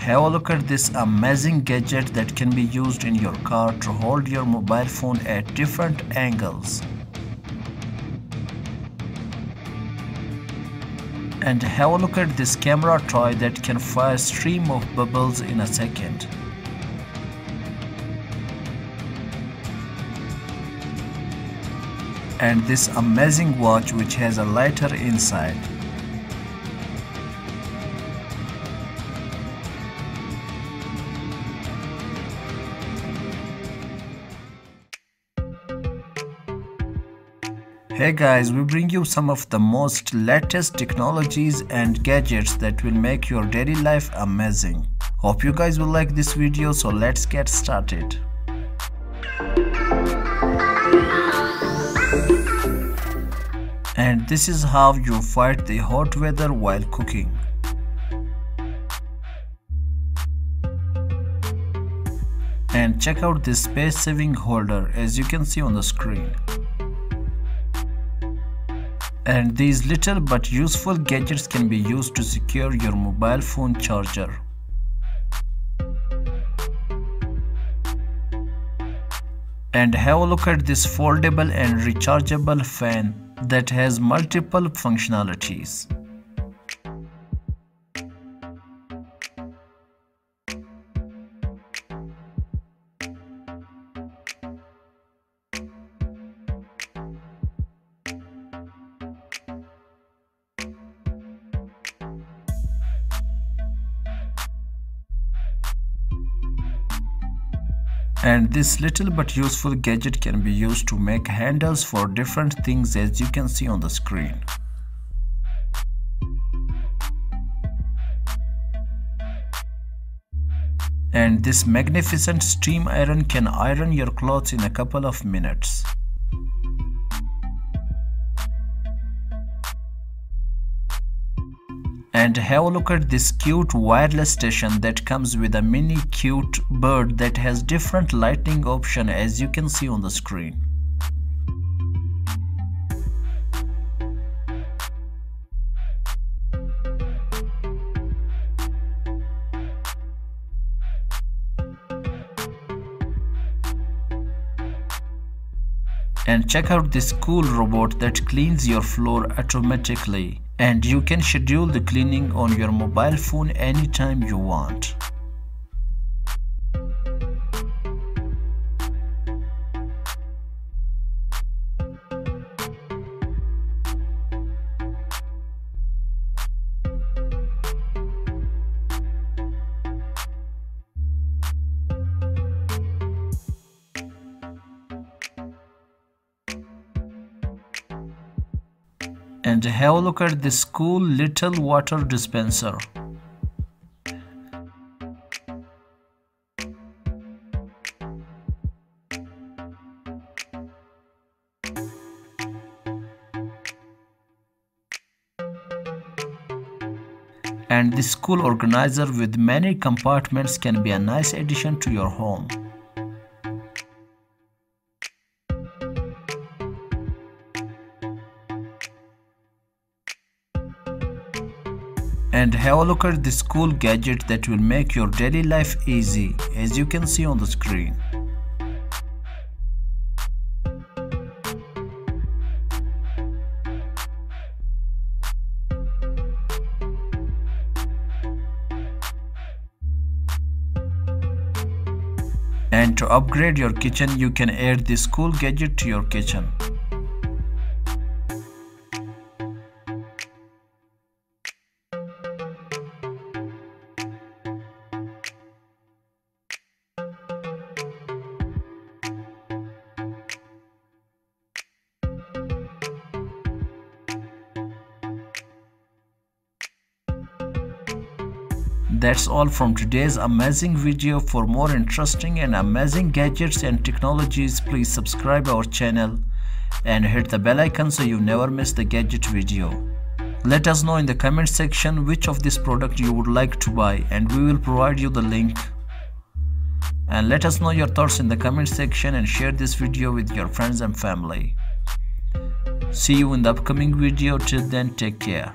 Have a look at this amazing gadget that can be used in your car to hold your mobile phone at different angles. And have a look at this camera toy that can fire a stream of bubbles in a second. And this amazing watch which has a lighter inside. Hey guys, we bring you some of the most latest technologies and gadgets that will make your daily life amazing. Hope you guys will like this video, so let's get started. And this is how you fight the hot weather while cooking. And check out this space-saving holder as you can see on the screen. And these little but useful gadgets can be used to secure your mobile phone charger. And have a look at this foldable and rechargeable fan that has multiple functionalities. And this little but useful gadget can be used to make handles for different things as you can see on the screen. And this magnificent steam iron can iron your clothes in a couple of minutes. And have a look at this cute wireless station that comes with a mini cute bird that has different lighting option as you can see on the screen. And check out this cool robot that cleans your floor automatically. And you can schedule the cleaning on your mobile phone anytime you want. And have a look at this cool little water dispenser. And this cool organizer with many compartments can be a nice addition to your home. And have a look at this cool gadget that will make your daily life easy, as you can see on the screen. And to upgrade your kitchen, you can add this cool gadget to your kitchen. That's all from today's amazing video. For more interesting and amazing gadgets and technologies, please subscribe our channel and hit the bell icon so you never miss the gadget video. Let us know in the comment section which of this product you would like to buy, and we will provide you the link. And let us know your thoughts in the comment section and share this video with your friends and family. See you in the upcoming video. Till then, take care.